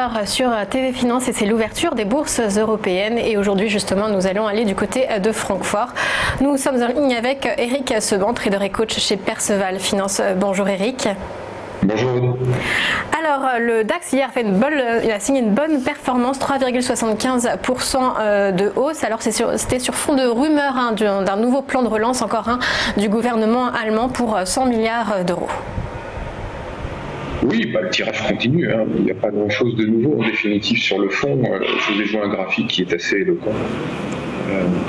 13h sur TV Finance et c'est l'ouverture des bourses européennes. Et aujourd'hui, justement, nous allons aller du côté de Francfort. Nous sommes en ligne avec Eric Seban, trader et coach chez Perceval Finance. Bonjour Eric. Bonjour. Alors, le DAX hier il a signé une bonne performance, 3,75% de hausse. Alors, c'était sur fond de rumeurs d'un nouveau plan de relance, encore un, du gouvernement allemand pour 100 milliards d'euros. Oui, le tirage continue. Il n'y a pas grand-chose de nouveau en définitive sur le fond. Je vous ai joué un graphique qui est assez éloquent.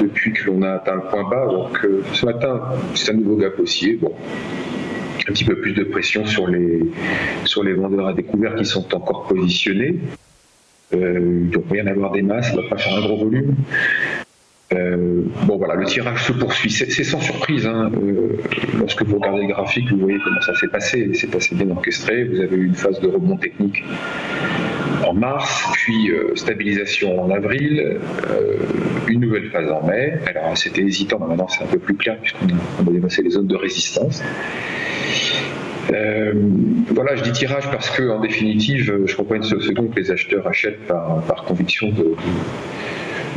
Depuis que l'on a atteint le point bas, donc ce matin, c'est un nouveau gap haussier. Bon. Un petit peu plus de pression sur les vendeurs à découvert qui sont encore positionnés. Donc rien à voir des masses, ça ne va pas faire un gros volume. Bon voilà, le tirage se poursuit, c'est sans surprise. Lorsque vous regardez le graphique, vous voyez comment ça s'est passé, c'est assez bien orchestré. Vous avez eu une phase de rebond technique en mars, puis stabilisation en avril, une nouvelle phase en mai. Alors c'était hésitant, mais maintenant c'est un peu plus clair puisqu'on a dépassé les zones de résistance. Voilà, je dis tirage parce que en définitive, je comprends une seconde que les acheteurs achètent par conviction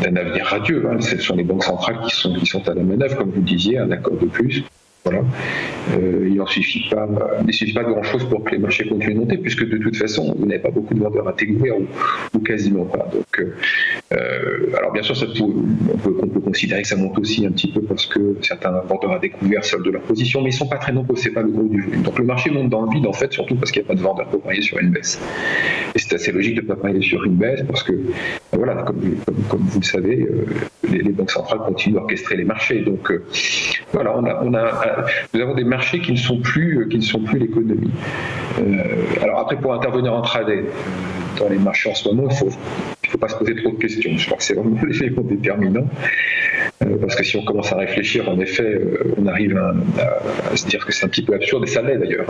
d'un avenir radieux. Ce sont les banques centrales qui sont à la manœuvre, comme vous le disiez, un accord de plus. Voilà. Il ne suffit pas de grand-chose pour que les marchés continuent de monter, puisque de toute façon, vous n'avez pas beaucoup de vendeurs à découvrir ou quasiment pas. Donc, alors bien sûr, on peut considérer que ça monte aussi un petit peu parce que certains vendeurs à découvert soldent leur position, mais ils ne sont pas très nombreux, c'est pas le gros du volume. Donc le marché monte dans le vide en fait, surtout parce qu'il n'y a pas de vendeurs pour parier sur une baisse. Et c'est assez logique de ne pas parier sur une baisse parce que, voilà, comme vous le savez, les banques centrales continuent d'orchestrer les marchés. Donc voilà, nous avons des marchés qui ne sont plus l'économie. Alors après, pour intervenir en trade dans les marchés en ce moment, il faut pas se poser trop de questions. Je crois que c'est vraiment l'élément déterminant. Parce que si on commence à réfléchir, en effet, on arrive à se dire que c'est un petit peu absurde, et ça l'est d'ailleurs.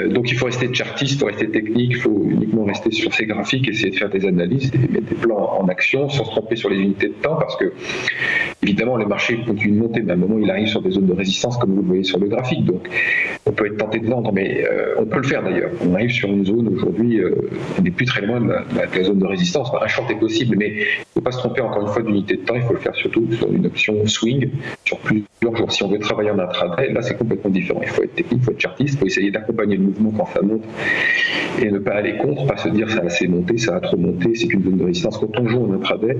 Donc il faut rester chartiste, il faut rester technique, il faut uniquement rester sur ces graphiques, essayer de faire des analyses, et mettre des plans en action sans se tromper sur les unités de temps, parce que évidemment les marchés continuent de monter, mais à un moment il arrive sur des zones de résistance comme vous le voyez sur le graphique, donc on peut être tenté de vendre, mais on peut le faire d'ailleurs. On arrive sur une zone aujourd'hui, on n'est plus très loin de la zone de résistance. Un short est possible, mais il ne faut pas se tromper encore une fois d'unité de temps, il faut le faire surtout sur une option swing sur plusieurs jours. Si on veut travailler en intraday, là c'est complètement différent. Il faut être technique, il faut être chartiste, il faut essayer d'accompagner le mouvement quand ça monte et ne pas aller contre, pas se dire ça va assez monter, ça va trop monter, c'est une zone de résistance. Quand on joue en intraday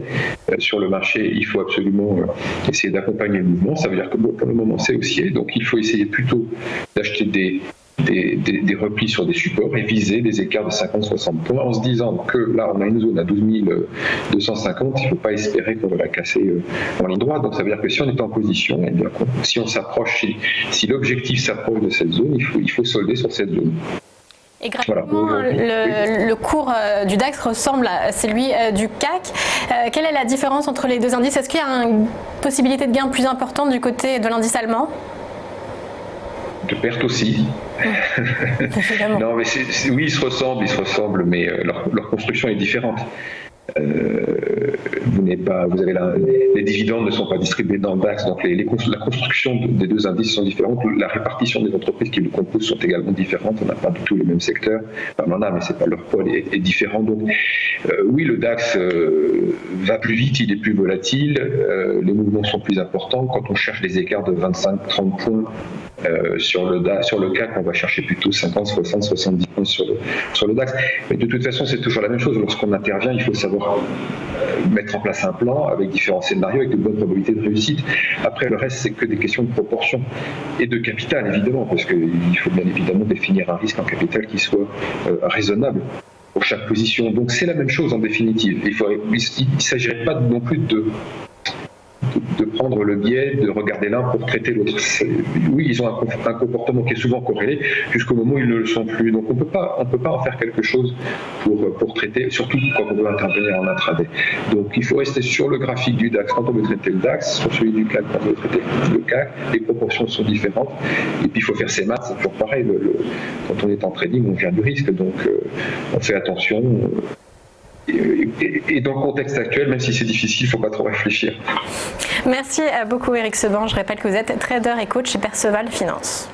sur le marché, il faut absolument essayer d'accompagner le mouvement. Ça veut dire que bon, pour le moment c'est haussier, donc il faut essayer plutôt d'acheter des replis sur des supports et viser des écarts de 50-60 points en se disant que là on a une zone à 12 250, il ne faut pas espérer qu'on va la casser en ligne droite. Donc ça veut dire que si on est en position, eh bien, si on s'approche, si l'objectif s'approche de cette zone, il faut solder sur cette zone. Et graphiquement, le cours du DAX ressemble à celui du CAC. Quelle est la différence entre les deux indices? Est-ce qu'il y a une possibilité de gain plus importante du côté de l'indice allemand? De perte aussi. Non, mais oui, ils se ressemblent, mais leur construction est différente. Les dividendes ne sont pas distribués dans le DAX, donc la construction des deux indices sont différentes. La répartition des entreprises qui le composent sont également différentes. On n'a pas du tout les mêmes secteurs. Enfin, on en a, mais c'est pas leur pôle est différent. Donc, oui, le DAX va plus vite, il est plus volatile. Les mouvements sont plus importants. Quand on cherche des écarts de 25-30 points sur le CAC, on va chercher plutôt 50, 60, 70 points sur le DAX. Mais de toute façon, c'est toujours la même chose. Lorsqu'on intervient, il faut savoir mettre en place un plan avec différents scénarios, avec de bonnes probabilités de réussite. Après, le reste, c'est que des questions de proportion et de capital, évidemment, parce qu'il faut bien évidemment définir un risque en capital qui soit raisonnable pour chaque position. Donc c'est la même chose en définitive. Il ne s'agirait pas non plus de prendre le biais de regarder l'un pour traiter l'autre. Oui, ils ont un comportement qui est souvent corrélé jusqu'au moment où ils ne le sont plus. Donc on peut pas en faire quelque chose pour traiter, surtout quand on veut intervenir en intraday. Donc il faut rester sur le graphique du DAX quand on veut traiter le DAX, sur celui du CAC quand on veut traiter le CAC. Les proportions sont différentes. Et puis il faut faire ses maths, c'est toujours pareil. Quand on est en trading, on gère du risque, donc on fait attention. Et dans le contexte actuel, même si c'est difficile, il ne faut pas trop réfléchir. Merci beaucoup Eric Seban. Je rappelle que vous êtes trader et coach chez Perceval Finance.